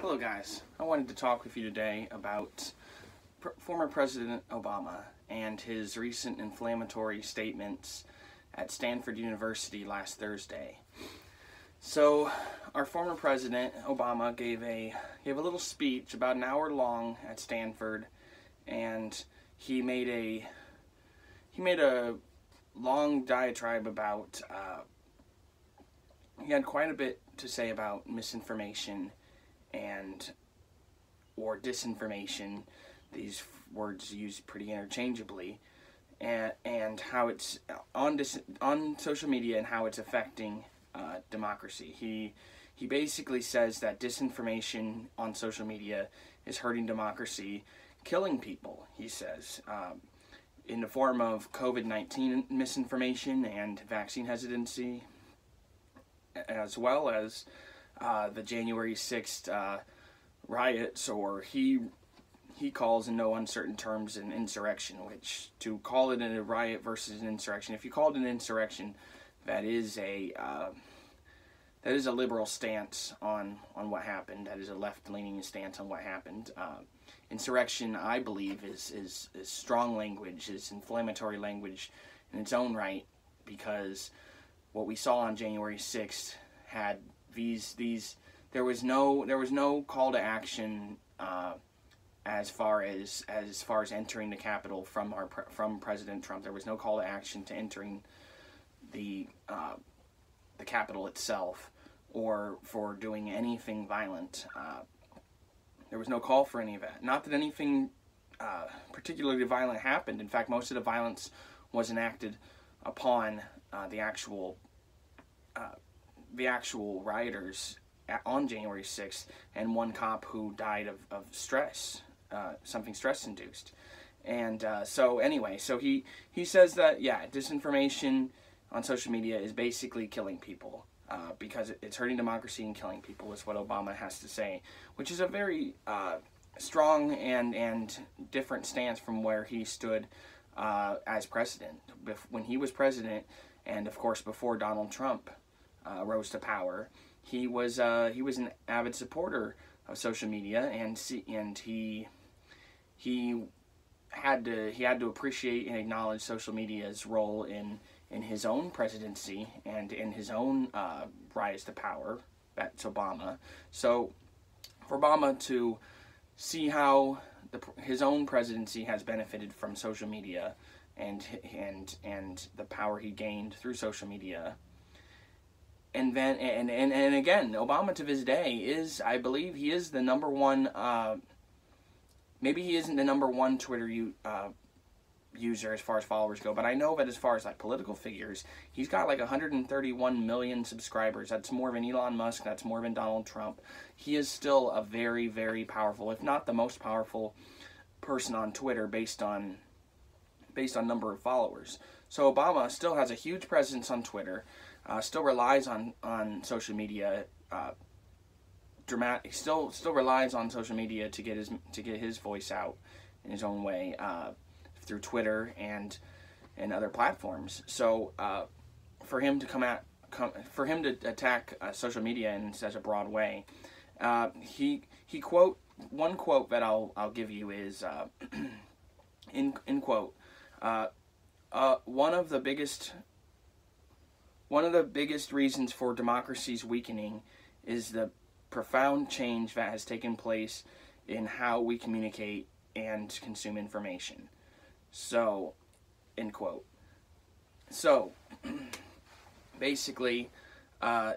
Hello guys, I wanted to talk with you today about former President Obama and his recent inflammatory statements at Stanford University last Thursday. So, our former President Obama gave a little speech about an hour long at Stanford, and he made a long diatribe about he had quite a bit to say about misinformation or disinformation, these words used pretty interchangeably, and how it's on social media and how it's affecting democracy. He basically says that disinformation on social media is hurting democracy, killing people, he says, in the form of COVID-19 misinformation and vaccine hesitancy, as well as the January 6th riots, or he calls in no uncertain terms an insurrection, which to call it a riot versus an insurrection, if you call it an insurrection, that is a liberal stance on what happened. That is a left-leaning stance on what happened. Insurrection, I believe, is strong language, is inflammatory language in its own right, because what we saw on January 6th had there was no call to action as far as entering the Capitol from President Trump. There was no call to action to entering the Capitol itself, or for doing anything violent. There was no call for any of that. Not that anything particularly violent happened. In fact, most of the violence was enacted upon the actual rioters on January 6th, and one cop who died of stress, something stress-induced. And so he says that, yeah, disinformation on social media is basically killing people, because it's hurting democracy and killing people, is what Obama has to say, which is a very strong and different stance from where he stood as president. When he was president, and of course before Donald Trump rose to power, he was an avid supporter of social media, and he had to appreciate and acknowledge social media's role in his own presidency and in his own rise to power. That's Obama. So for Obama to see how his own presidency has benefited from social media and the power he gained through social media, and then and again, Obama to this day is, I believe, he is the number one. Maybe he isn't the number one Twitter user as far as followers go, but I know that as far as like political figures, he's got like 131 million subscribers. That's more than Elon Musk. That's more than Donald Trump. He is still a very, very powerful, if not the most powerful person on Twitter based on number of followers. So Obama still has a huge presence on Twitter. Still relies on social media. Still relies on social media to get his voice out in his own way through Twitter and other platforms. So for him to attack social media in such a broad way, one quote that I'll give you is in quote, one of the biggest reasons for democracy's weakening is the profound change that has taken place in how we communicate and consume information. So, end quote. So, basically,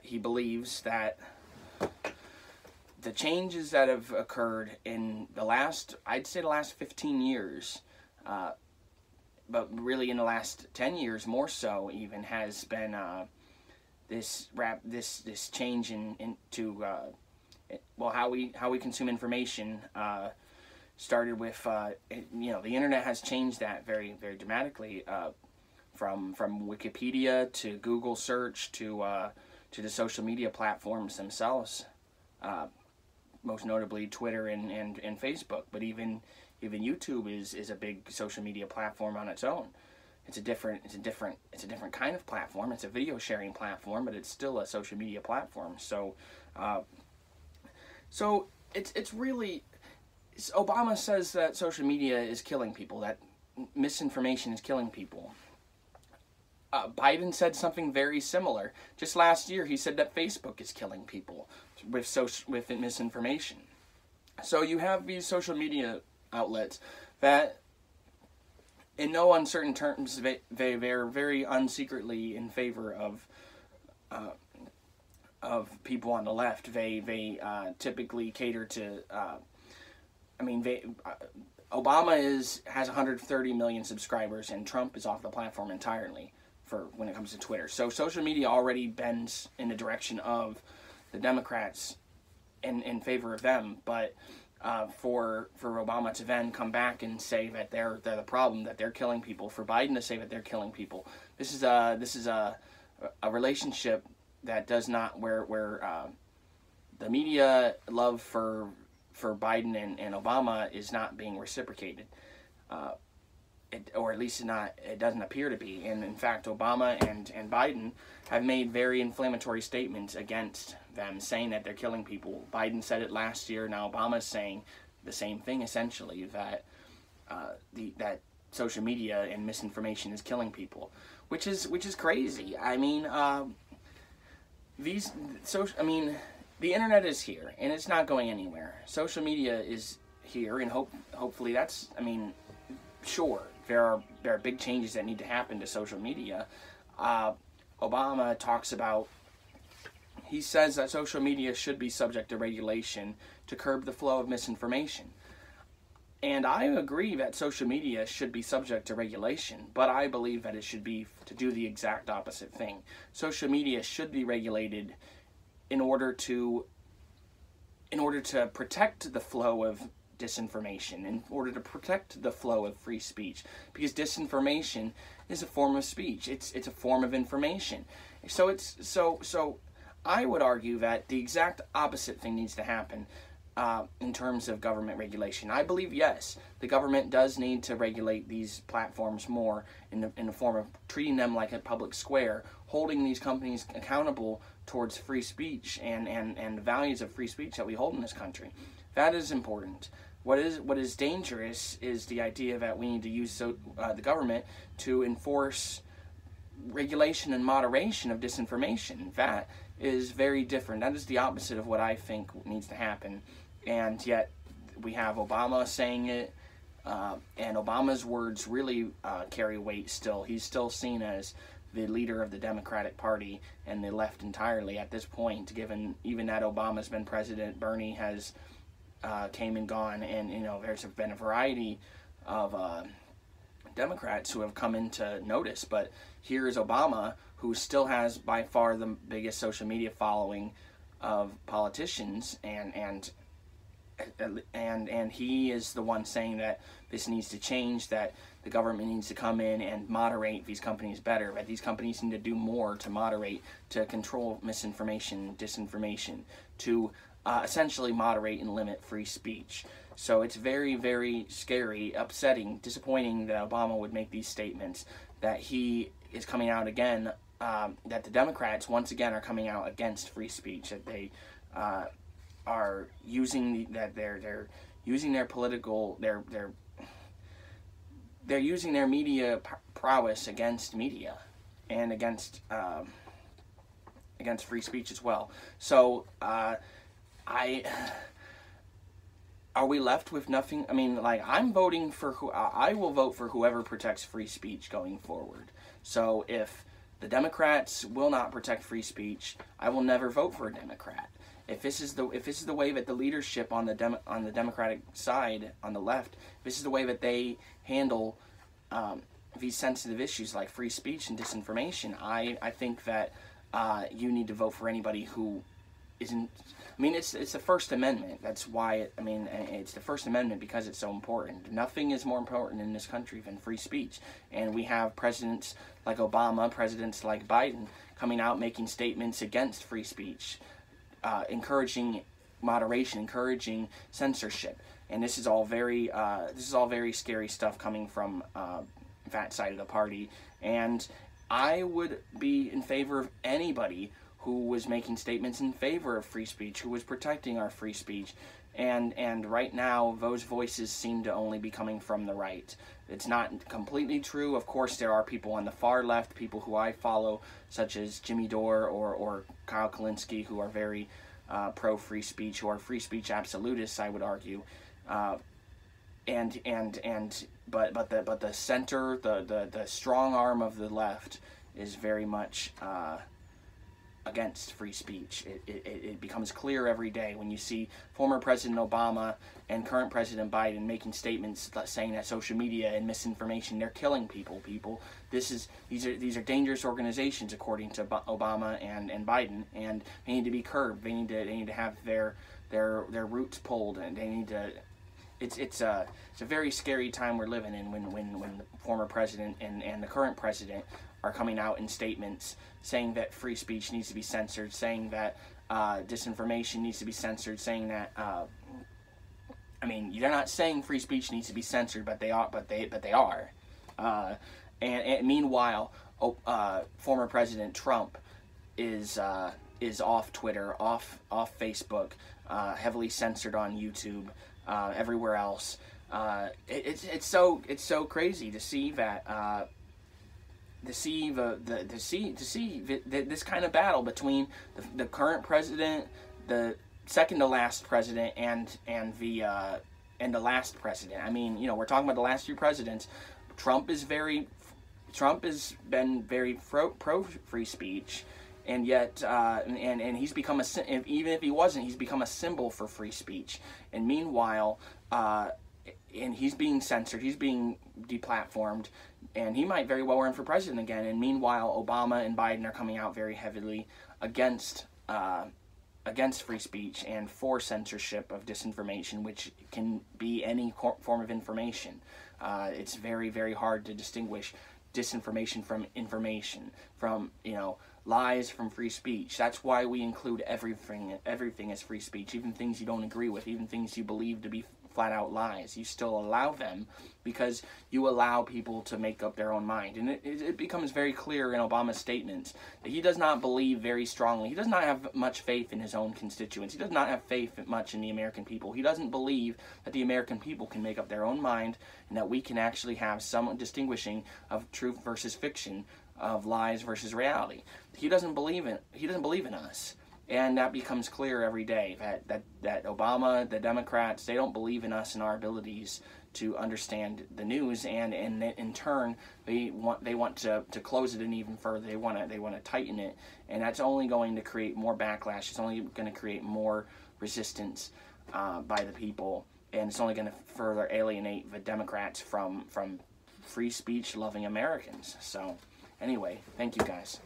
he believes that the changes that have occurred in I'd say the last 15 years, but really in the last 10 years more so even, has been this change into how we consume information. Started with the internet has changed that very, very dramatically, from Wikipedia to Google search to the social media platforms themselves, most notably Twitter and Facebook, but even YouTube is a big social media platform on its own. It's a different kind of platform. It's a video sharing platform, but it's still a social media platform. So it's really, Obama says that social media is killing people, that misinformation is killing people. Biden said something very similar. Just last year, he said that Facebook is killing people with misinformation. So you have these social media outlets that, in no uncertain terms, they're very unsecretly in favor of people on the left. They typically cater to. Obama has 130 million subscribers, and Trump is off the platform entirely for when it comes to Twitter. So social media already bends in the direction of the Democrats in favor of them. But for Obama to then come back and say that they're the problem, that they're killing people, for Biden to say that they're killing people, this is a relationship that does not where the media love for Biden and Obama is not being reciprocated. Or at least it doesn't appear to be. And in fact, Obama and Biden have made very inflammatory statements against them, saying that they're killing people. Biden said it last year. Now Obama's saying the same thing, essentially, that that social media and misinformation is killing people, which is crazy. I mean, the internet is here, and it's not going anywhere. Social media is here, and hopefully that's. Sure, there are big changes that need to happen to social media. Obama talks about. He says that social media should be subject to regulation to curb the flow of misinformation. And I agree that social media should be subject to regulation, but I believe that it should be to do the exact opposite thing. Social media should be regulated in order to protect the flow of disinformation, in order to protect the flow of free speech, because disinformation is a form of speech. It's a form of information. So I would argue that the exact opposite thing needs to happen in terms of government regulation. I believe, yes, the government does need to regulate these platforms more in the form of treating them like a public square, holding these companies accountable towards free speech and the values of free speech that we hold in this country. That is important. What is dangerous is the idea that we need to use the government to enforce regulation and moderation of disinformation. That is very different. That is the opposite of what I think needs to happen. And yet we have Obama saying it, and Obama's words really carry weight still. He's still seen as the leader of the Democratic Party and the left entirely at this point, given even that Obama's been president, Bernie has came and gone, and there's been a variety of Democrats who have come into notice. But here is Obama, who still has by far the biggest social media following of politicians, and he is the one saying that this needs to change, that the government needs to come in and moderate these companies better, that these companies need to do more to moderate, to control misinformation, disinformation, to essentially moderate and limit free speech. So it's very, very scary, upsetting, disappointing that Obama would make these statements, that he is coming out again, that the Democrats once again are coming out against free speech, that they are using they're using their political they're using their media prowess against media and against free speech as well. So are we left with nothing? I'm voting for I will vote for whoever protects free speech going forward. So if the Democrats will not protect free speech, I will never vote for a Democrat. If this is the way that the leadership on the Democratic side, on the left, this is the way that they handle these sensitive issues like free speech and disinformation, I think that you need to vote for anybody who isn't. It's the First Amendment. That's why it's the First Amendment because it's so important. Nothing is more important in this country than free speech. And we have presidents like Obama, presidents like Biden coming out making statements against free speech, encouraging moderation, encouraging censorship. And this is all very scary stuff coming from that side of the party. And I would be in favor of anybody who was making statements in favor of free speech, who was protecting our free speech. And right now, those voices seem to only be coming from the right. It's not completely true. Of course, there are people on the far left, people who I follow, such as Jimmy Dore or Kyle Kalinske, who are very pro-free speech, who are free speech absolutists, I would argue. But the center, the strong arm of the left is very much against free speech. It becomes clear every day when you see former President Obama and current President Biden making statements saying that social media and misinformation, they're killing people. These are dangerous organizations, according to Obama and Biden, and they need to be curbed. They need to have their roots pulled, and they need to. It's a very scary time we're living in when the former president and the current president are coming out in statements saying that free speech needs to be censored, saying that disinformation needs to be censored, saying that I mean, you're not saying free speech needs to be censored, but they are. And meanwhile, former President Trump is off Twitter, off Facebook, heavily censored on YouTube, everywhere else. It's so crazy to see that. To see this kind of battle between the current president, the second to last president, and the last president. I mean, you know, we're talking about the last few presidents. Trump has been very pro free speech, and yet and he's become even if he wasn't, he's become a symbol for free speech. And meanwhile, and he's being censored, he's being deplatformed, and he might very well run for president again. And meanwhile, Obama and Biden are coming out very heavily against free speech and for censorship of disinformation, which can be any form of information. It's very, very hard to distinguish disinformation from information, from, you know, lies from free speech. That's why we include everything as free speech, even things you don't agree with, even things you believe to be flat out lies. You still allow them because you allow people to make up their own mind. And it becomes very clear in Obama's statements that he does not believe very strongly. He does not have much faith in his own constituents. He does not have faith much in the American people. He doesn't believe that the American people can make up their own mind and that we can actually have some distinguishing of truth versus fiction, of lies versus reality. He doesn't believe in us. And that becomes clear every day that Obama, the Democrats, they don't believe in us and our abilities to understand the news, and in turn they want to close it in even further. They want to tighten it, and that's only going to create more backlash. It's only going to create more resistance by the people, and it's only going to further alienate the Democrats from free speech loving Americans. So anyway, thank you guys.